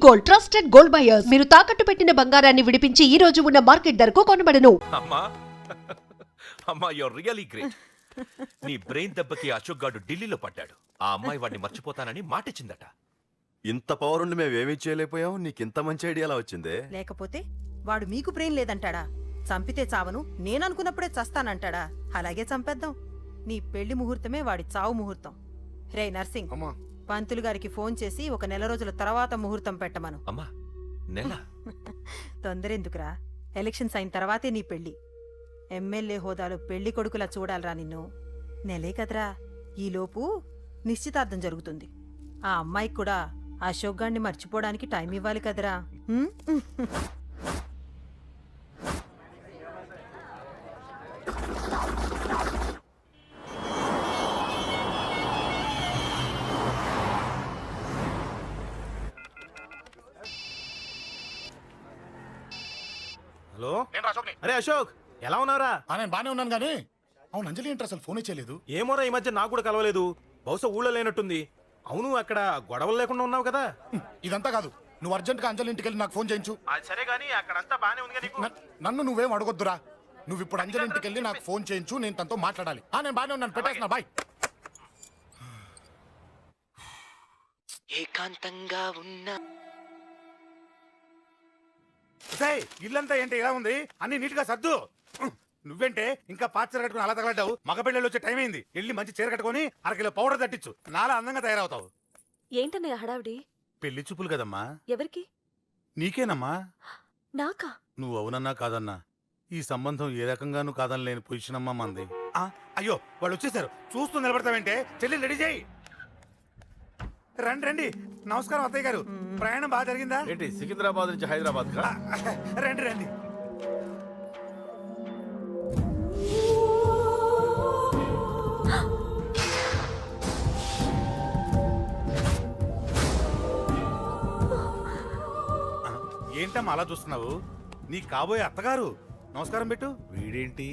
Gold, trusted gold buyers. మీరు తాకట్టు పెట్టిన బంగారాన్ని విడిపించి ఈ రోజు ఉన్న మార్కెట్ ధరకు కొనబడను. అమ్మా అమ్మా యూర్ రియలీ గ్రేట్. నీ బ్రెయిన్ దెబ్బకి అశోక్ గాడు ఢిల్లీలో పడ్డాడు. ఆ అమ్మాయి వాడిని మర్చిపోతానని మాటిచ్చిందట. ఇంత పవర్ ఉండి మేమేమీ చేయలేకపోయాం. నీకింత మంచి ఐడియా ఎలా వచ్చిందే? లేకపోతే వాడు మీకు బ్రెయిన్ లేదంటాడా? చంపితే చావను, నేననుకున్నప్పుడే చస్తానంటాడా? అలాగే చంపేద్దాం. నీ పెళ్లి ముహూర్తమే వాడి చావు ముహూర్తం. రే నర్సింగ్, పంతులు గారికి ఫోన్ చేసి ఒక నెల రోజుల తర్వాత ముహూర్తం పెట్టమను. అమ్మా నెల తొందరెందుకురా? ఎలక్షన్స్ అయిన తర్వాతే నీ పెళ్లి. ఎమ్మెల్యే హోదాలో పెళ్లి కొడుకులా చూడాలరా నిన్ను. నెలే కదరా, ఈలోపు నిశ్చితార్థం జరుగుతుంది. ఆ అమ్మాయికి కూడా అశోక్ గాన్ని మర్చిపోవడానికి టైం ఇవ్వాలి కదరా. హలో, అరే అశోక్, ఎలా ఉన్నారా? నేను బానే ఉన్నాను గానీ అవును, అంజలి ఏంటి అసలు ఫోన్ ఇచ్చేయలేదు? ఏమోరా, ఈ మధ్య నాకు కూడా కలవలేదు. బహుశా ఊళ్ళో లేనట్టుంది. అవును, అక్కడ గొడవలు లేకుండా ఉన్నావు కదా? ఇదంతా కాదు, నువ్వు అర్జెంట్ గా అంజలి ఇంటికి వెళ్ళి నాకు ఫోన్ చేయించు. అది సరే గానీ అక్కడంతా బానే ఉంది నీకు. నన్ను నువ్వేం అడగొద్దురా. నువ్వు ఇప్పుడు అంజలి ఇంటికి వెళ్ళి నాకు ఫోన్ చేయించు, నేను తనతో మాట్లాడాలి. నేను బానే ఉన్నాను, పెట్టేస్తున్నా, బాయ్. ఏకాంతంగా ఉన్నా ఇల్లంతా ఏంటి ఇలా ఉంది? అన్ని నీట్ గా సర్దు. నువ్వేంటే ఇంకా పాత చీర కట్టుకుని అలా తగలడ్డావు? మగ పెళ్ళిళ్ళు వచ్చే టైం అయింది. వెళ్ళి మంచి చీర కట్టుకుని అరకిలో పౌడర్ తట్టించు. నాలా అందంగా తయారవుతావు. ఏంటన్నయ్య హడావిడి? పెళ్లి చూపులు కదమ్మా. ఎవరికి? నీకేనమ్మా. నాకా? నువ్వు అవునన్నా కాదన్నా ఈ సంబంధం ఏ రకంగానూ కాదని లేని పొజిషన్ అమ్మా మంది. అయ్యో, వాళ్ళు వచ్చేసారు. చూస్తూ నిలబడతావేంటే? చెల్లి రెడీ చేయి. రండి రండి. నమస్కారం అత్తయ్య గారు. ప్రయాణం బాగా జరిగిందా? ఏంటి, సికింద్రాబాద్ నుంచి హైదరాబాద్ కా? రండి రండి. ఏంటమ్మా అలా చూస్తున్నావు? నీ కాబోయే అత్తగారు. నమస్కారం పెట్టు. వీడేంటి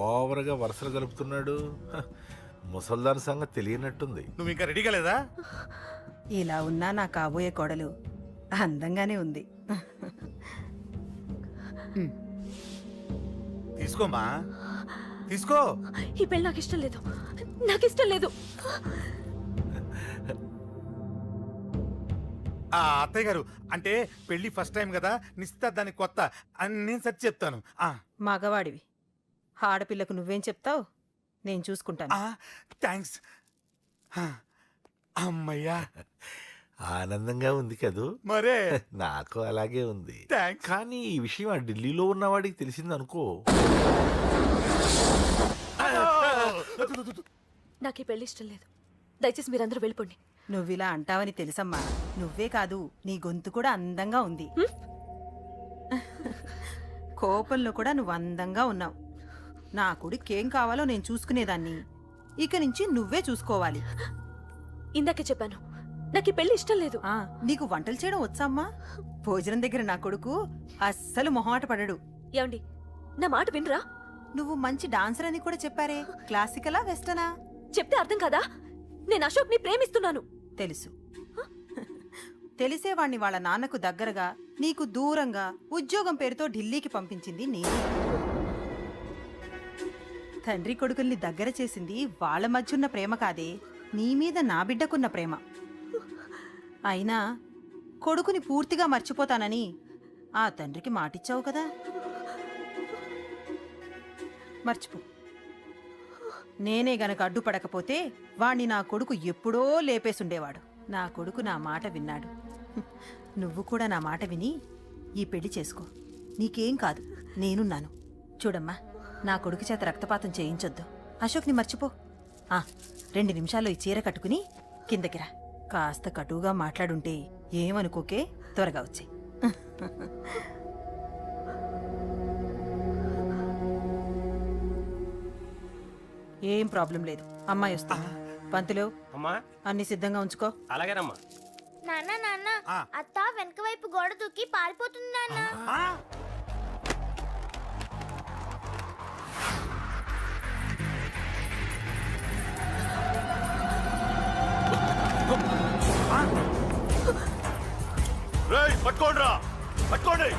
ఓవర్గా వరుసలు కలుపుతున్నాడు? ముసల్దాన్ సంగతి తెలియనట్టుంది. నువ్వు ఇంకా రెడీగా లేదా? ఇలా ఉన్నా నా కాబోయే కోడలు అందంగానే ఉంది. తీసుకోమ్మా, తీసుకో. ఈ పెళ్ళి నాకు ఇష్టం లేదు, నాకు ఇష్టం లేదు. అత్తయ్య గారు, అంటే పెళ్లి ఫస్ట్ టైం కదా, నిశ్చితార్థానికి కొత్త అని నేను సరి చెప్తాను. మగవాడివి, ఆడపిల్లకు నువ్వేం చెప్తావు? నేను చూసుకుంటాను. థ్యాంక్స్. అమ్మయ్యా, ఆనందంగా ఉంది కదూ? మరే నాకు అలాగే ఉంది. థ్యాంక్స్. కానీ ఈ విషయం ఆ ఢిల్లీలో ఉన్నవాడికి తెలిసింది అనుకో. నాకు ఈ పెళ్లి ఇష్టం లేదు. దయచేసి మీరందరూ వెళ్ళిపోండి. నువ్విలా అంటావని తెలుసమ్మా. నువ్వే కాదు, నీ గొంతు కూడా అందంగా ఉంది. కోపంలో కూడా నువ్వు అందంగా ఉన్నావు. నా కొడుకేం కావాలో నేను చూసుకునేదాన్ని. ఇక నుంచి నువ్వే చూసుకోవాలి. ఇందాకే చెప్పాను, నాకు ఈ పెళ్లి ఇష్టం లేదు. నీకు వంటలు చేయడం వచ్చామ్మా? భోజనం దగ్గర నా కొడుకు అస్సలు మొహమాట పడడు. ఏమండి, నా మాట వినరా? నువ్వు మంచి డాన్సర్ అని కూడా చెప్పారే. క్లాసికలా వెస్టర్నా? చెప్తే అర్థం కాదా? నేను అశోక్ ని ప్రేమిస్తున్నాను. తెలుసు. తెలిసేవాణ్ణి వాళ్ళ నాన్నకు దగ్గరగా, నీకు దూరంగా ఉద్యోగం పేరుతో ఢిల్లీకి పంపించింది నేను. తండ్రి కొడుకుల్ని దగ్గర చేసింది వాళ్ళ మధ్యున్న ప్రేమ కాదే, నీ మీద నా బిడ్డకున్న ప్రేమ. అయినా కొడుకుని పూర్తిగా మర్చిపోతానని ఆ తండ్రికి మాటిచ్చావు కదా. మర్చిపో. నేనే గనక అడ్డుపడకపోతే వాణ్ణి నా కొడుకు ఎప్పుడో లేపేసుండేవాడు. నా కొడుకు నా మాట విన్నాడు. నువ్వు కూడా నా మాట విని ఈ పెళ్లి చేసుకో. నీకేం కాదు, నేనున్నాను. చూడమ్మా, నా కొడుకు చేత రక్తపాతం చేయించొద్దు. అశోక్ని మర్చిపో. 2 నిమిషాల్లో ఈ చీర కట్టుకుని కిందకిరా. కాస్త కటువుగా మాట్లాడుంటే ఏమనుకోకే, త్వరగా వచ్చే. ఏం ప్రాబ్లం లేదు, అమ్మాయి వస్తా. పంతులు, అన్ని సిద్ధంగా ఉంచుకో. అలాగేనమ్మా. నాన్న నాన్న, అత్త వెనక వైపు గోడ దూకి పారిపోతుంది నాన్న. రేయ్ పట్టుకోండిరా, పట్టుకోండి.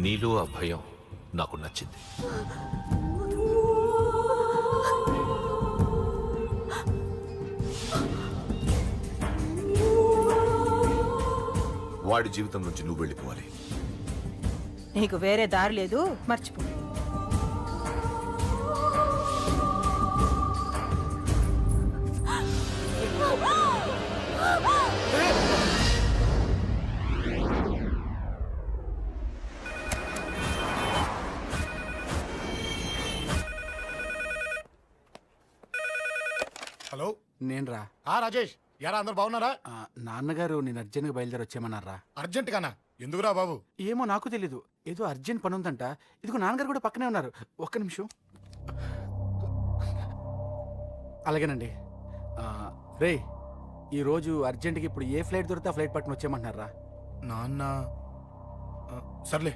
నీలో ఆ భయం నాకు నచ్చింది. వాడి జీవితం నుంచి నువ్వు వెళ్ళిపోవాలి. నీకు వేరే దారి లేదు, మర్చిపో. హలో, నేను రా. రాజేష్, యారా అందరు బాగున్నారా? నాన్నగారు నేను అర్జెంట్గా బయలుదేరి వచ్చేయమన్నారా? అర్జెంట్ గానా? ఎందుకురా బాబు? ఏమో నాకు తెలీదు, ఏదో అర్జెంట్ పని ఉందంట. ఇదిగో నాన్నగారు కూడా పక్కనే ఉన్నారు. ఒక్క నిమిషం. అలాగేనండి. రే, ఈరోజు అర్జెంట్గా ఇప్పుడు ఏ ఫ్లైట్ దొరికితే ఆ ఫ్లైట్ పట్టుకుని వచ్చేయమంటున్నారా? నాన్న సర్లే.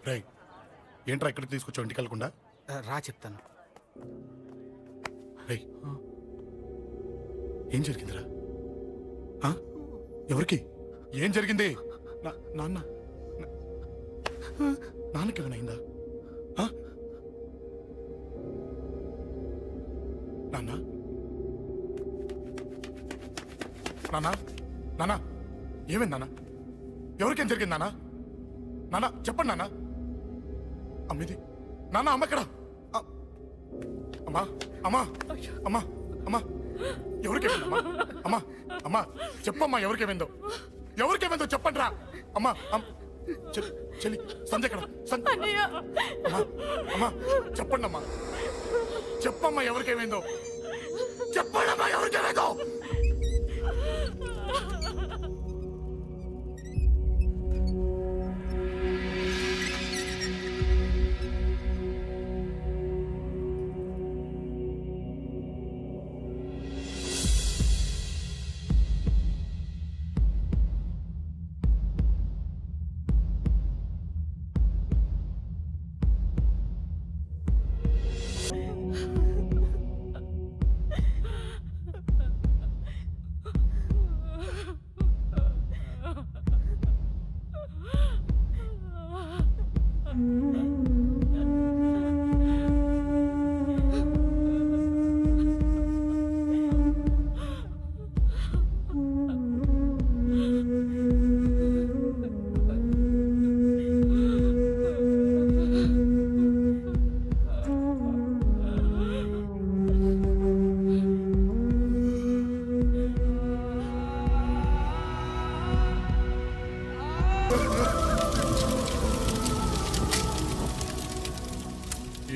రేయ్, ఏంట్రా ఇక్కడికి తీసుకొచ్చావు ఇంటికి వెళ్ళకుండా? రా చెప్తాను. రేయ్, ఏం జరిగిందిరా? ఎవరికి ఏం జరిగింది? నాన్న నాన్నకి ఏమైనా అయిందా? నాన్న నాన్న నాన్న ఏమైంది నాన్న? ఎవరికేం జరిగింది నాన్న? నాన్న చెప్పండి నాన్న. అమ్మిది నాన్న, అమ్మ ఎక్కడ? అమ్మా అమ్మా అమ్మా అమ్మా ఎవరికేమైందమ్మా? అమ్మా అమ్మా చెప్పమ్మా, ఎవరికేమైందో? ఎవరికేమైందో చెప్పండి రా. అమ్మా చెల్లి సంజయ్ ఎక్కడ? అమ్మా అమ్మా చెప్పండి అమ్మా, చెప్పమ్మా ఎవరికేమైందో? చెప్పండి అమ్మా ఎవరికేమైందో?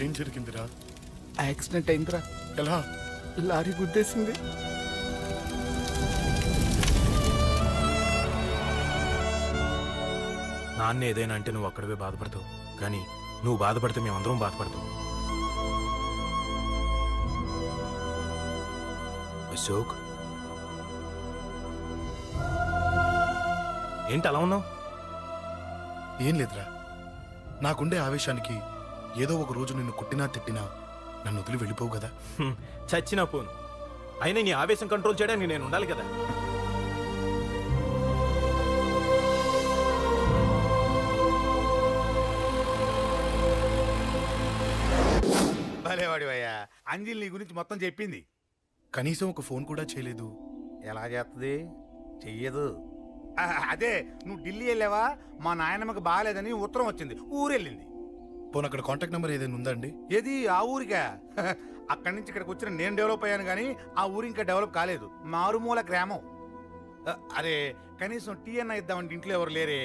ఏం జరిగిందిరా? యాక్సిడెంట్ అయిందిరా. ఎలా? లారీ గుద్దేసింది. నాన్న ఏదైనా అంటే నువ్వు అక్కడవే బాధపడతావు, కానీ నువ్వు బాధపడితే మేమందరం బాధపడతాం. అశోక్, ఏంటి అలా ఉన్నావు? ఏం లేదురా, నాకుండే ఆవేశానికి ఏదో ఒక రోజు నిన్ను కొట్టినా తిట్టినా నన్ను వదిలి వెళ్ళిపోవు కదా. చచ్చినా పోను, అయినా నీ ఆవేశం కంట్రోల్ చేయడానికి నేను ఉండాలి కదా. భలేవాడివయ్యా, అంజలి నీ గురించి మొత్తం చెప్పింది. కనీసం ఒక ఫోన్ కూడా చేయలేదు. ఎలా చేస్తుంది? చెయ్యదు. అదే నువ్వు ఢిల్లీ వెళ్ళావా, మా నాయనమ్మకి బాగాలేదని ఉత్తరం వచ్చింది, ఊరెళ్ళింది. పోనీ అక్కడ కాంటాక్ట్ నెంబర్ ఏదైనా ఉందా అండి? ఏది ఆ ఊరికా? అక్కడి నుంచి ఇక్కడికి వచ్చిన నేను డెవలప్ అయ్యాను కానీ ఆ ఊరు ఇంకా డెవలప్ కాలేదు. మారుమూల గ్రామం. అరే కనీసం టీ అన్న ఇద్దామంటే ఇంట్లో ఎవరు లేరే.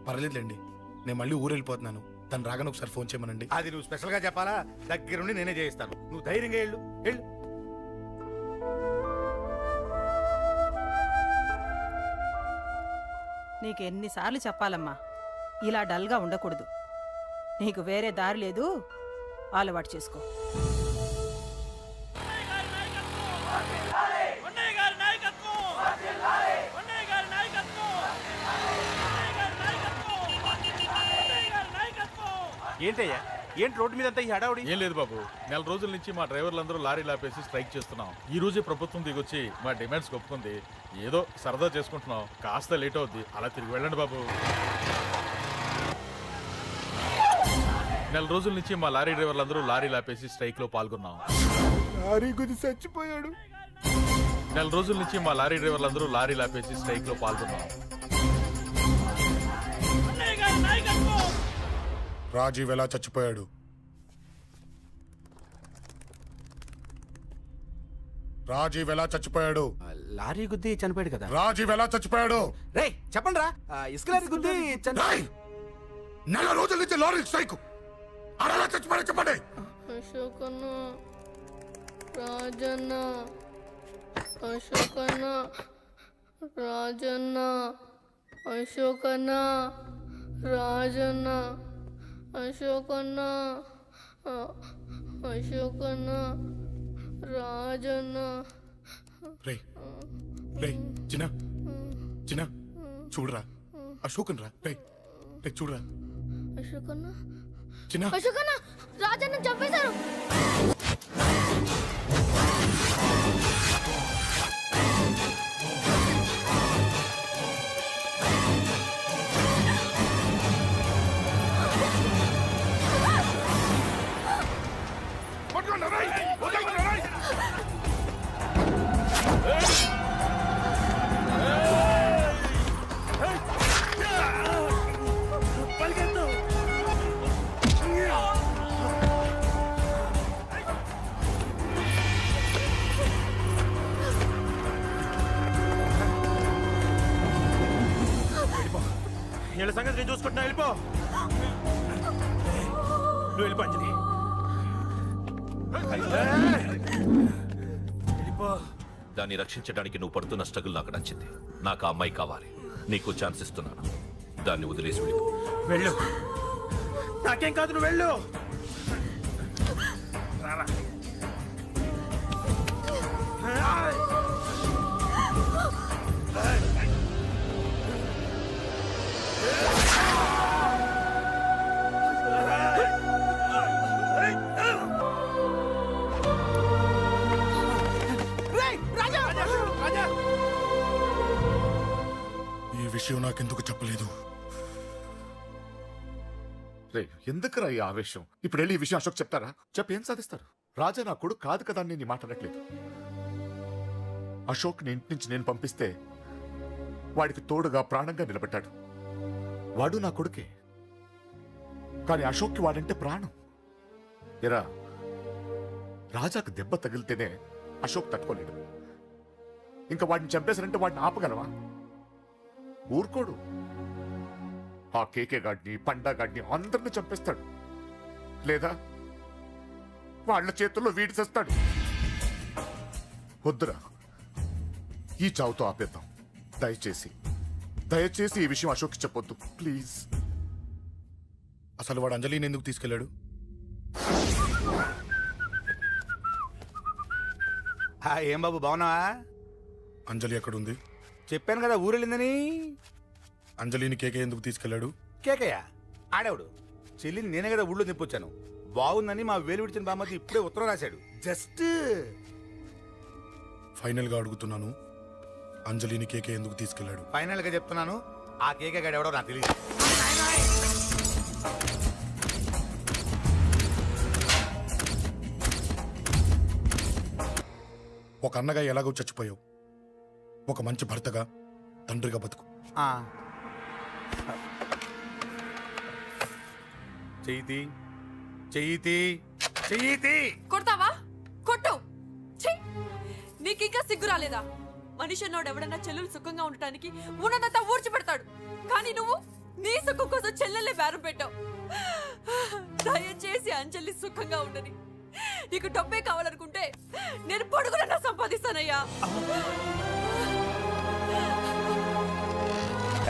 పర్లేదులేండి, నేను మళ్ళీ ఊరు వెళ్ళిపోతున్నాను. తను రాగానే ఒకసారి ఫోన్ చేయమనండి. అది నువ్వు స్పెషల్గా చెప్పాలా? దగ్గరుండి నేనే చేయిస్తాను. నువ్వు ధైర్యంగా వెళ్ళు వెళ్ళు. నీకు ఎన్నిసార్లు చెప్పాలమ్మా, ఇలా డల్గా ఉండకూడదు. నీకు వేరే దారి లేదు, అలవాటు చేసుకో. ఏంటయ్యా, ఏంటి రోడ్డు మీద అంతా ఈ హడావుడి? ఏం లేదు బాబు, నెల రోజుల నుంచి మా డ్రైవర్లందరూ లారీలు ఆపేసి స్ట్రైక్ చేస్తున్నాం. ఈ రోజే ప్రభుత్వం దిగొచ్చి మా డిమాండ్స్ ఒప్పుకుంది. ఏదో సరదా చేసుకుంటున్నాం, కాస్త లేట్ అవుద్ది, అలా తిరిగి వెళ్ళండి బాబు. నెల రోజుల నుంచి మా లారీ డ్రైవర్లందరూ లారీలు ఆపేసి స్ట్రైక్ లో పాల్గొన్నాం. లారీ గుద్ది చచ్చిపోయాడు. నెల రోజుల నుంచి మా లారీ డ్రైవర్లందరూ లారీలు ఆపేసి స్ట్రైక్ లో పాల్గొన్నాం. రాజీవ్ ఎలా చచ్చిపోయాడు? రాజీవ్ ఎలా చచ్చిపోయాడు? లారీ గుద్ది చనిపోయాడు కదా. రాజీవ్ ఎలా చచ్చిపోయాడు? రే చెప్పండి రా. ఇసుక లారీ గుద్ది రేయ్! నెల రోజుల నుంచి లారీ స్ట్రైక్. అలా చచ్చిపోయాడు చెప్పండి. అశోకన్న, రాజన్న, అశోకన్న, రాజన్న, అశోకన్న, రాజన్న, అశోకన్న, అశోకన్న, రాజన్న. రేయ్ రేయ్ చిన్న చిన్న చూడరా, అశోకన్ రా. రేయ్ రేయ్ చూడరా. అశోకన్న, చిన్న అశోకన్న, రాజన్న చంపేశారు. వీళ్ళ సంగతి నేను చూసుకుంటున్నా, వెళ్ళిపో. నువ్వు వెళ్ళిపో అంజలి. దాన్ని రక్షించడానికి నువ్వు పడుతున్న స్ట్రగుల్ నాకు నచ్చింది. నాకు ఆ అమ్మాయి కావాలి. నీకు ఛాన్స్ ఇస్తున్నాను. దాన్ని వదిలేసి వెళ్ళిపో. వెళ్ళు. నాకేం కాదు, నువ్వు వెళ్ళు. రారా. ఈ విషయం నాకెందుకు చెప్పలేదు? ఎందుకురా ఈ ఆవేశం? ఇప్పుడు వెళ్ళి ఈ విషయం అశోక్ చెప్తారా? చెప్పి ఏం సాధిస్తారు? రాజా నా కొడుకు కాదు కదా అని నేను మాట్లాడట్లేదు. అశోక్ ని ఇంటి నుంచి నేను పంపిస్తే వాడికి తోడుగా ప్రాణంగా నిలబడ్డాడు. వాడు నా కొడుకే, కానీ అశోక్కి వాడంటే ప్రాణం. ఎరా, రాజాకు దెబ్బ తగిలితేనే అశోక్ తట్టుకోలేడు. ఇంకా వాడిని చంపేశారంటే వాడిని ఆపగలవా? ఊరుకోడు. ఆ కేకే గాడిని, పండా గాడిని అందరిని చంపేస్తాడు. లేదా వాళ్ళ చేతుల్లో వీడి చేస్తాడు. వద్దురా, ఈ చావుతో ఆపేద్దాం. దయచేసి దయచేసి ఈ విషయం అశోక్కి చెప్పొద్దు ప్లీజ్. అసలు వాడు అంజలిని ఎందుకు తీసుకెళ్ళాడు? ఏం బాబు బాగున్నావా? అంజలి ఎక్కడుంది? చెప్పాను కదా ఊరెళ్ళిందని. అంజలిని కేకే ఎందుకు తీసుకెళ్ళాడు? కేకయ్య ఆడేవాడు. చెల్లిని నేనే కదా ఊళ్ళో నిప్పొచ్చాను. బాగుందని మా వేలు విడిచిన బామ్మకి ఇప్పుడే ఉత్తరం రాశాడు. జస్ట్ ఫైనల్ గా అడుగుతున్నాను, అంజలిని కేకే ఎందుకు తీసుకెళ్ళాడు? ఫైనల్ గా చెప్తున్నాను, ఆ కేకే గాడు ఎవడో నాకు తెలియదు. ఒక అన్నగా ఎలాగో చచ్చిపోయావు, ఒక మంచి భర్తగా, తండ్రిగా బతుకు. చెయ్యితి చెయ్యితి చెయ్యితి. కొడతావా కొట్టు ఛీ! నీకింకా సిగ్గు రాలేదా? మనిషి అన్నోడు ఎవడన్నా చెల్లెలు సుఖంగా ఉండటానికి ఉన్నదంతా ఊడ్చిపెడతాడు, కానీ నువ్వు నీ సుఖం కోసం చెల్లెలే బేరం పెట్టావు. దయచేసి అంజలి సుఖంగా ఉండని. నీకు డబ్బే కావాలనుకుంటే నేను పొడుగునన్నా సంపాదిస్తానయ్యా.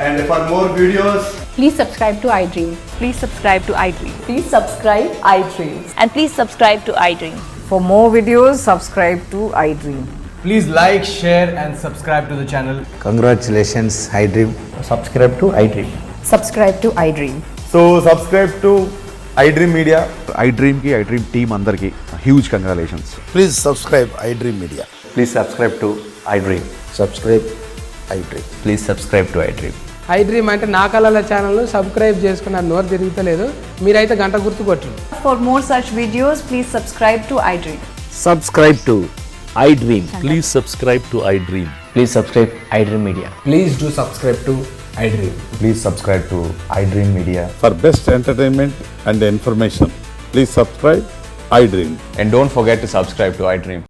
And for more videos, Please subscribe to iDream. Please subscribe to iDream. Please subscribe iDream. And please subscribe to iDream. For more videos, subscribe to iDream. please like, share, and subscribe to the channel. Congratulations iDream. Subscribe to iDream. Subscribe to iDream. So, subscribe to iDream Media. iDream కి iDream team అందరికి huge congratulations. Please subscribe iDream media. Please subscribe to iDream. Subscribe iDream. Please subscribe to iDream. iDream అంటే నా కళల channel subscribe చేసుకున్న నోరు తిరుగుతలేదు, మీరైతే గంట గుర్తు కొట్టండి. For more such videos, please subscribe to iDream. Subscribe to iDream. Please subscribe to iDream. Please subscribe iDream Media. Please do subscribe to iDream. Please subscribe to iDream media. For best entertainment and information please subscribe iDream. And don't forget to subscribe to iDream.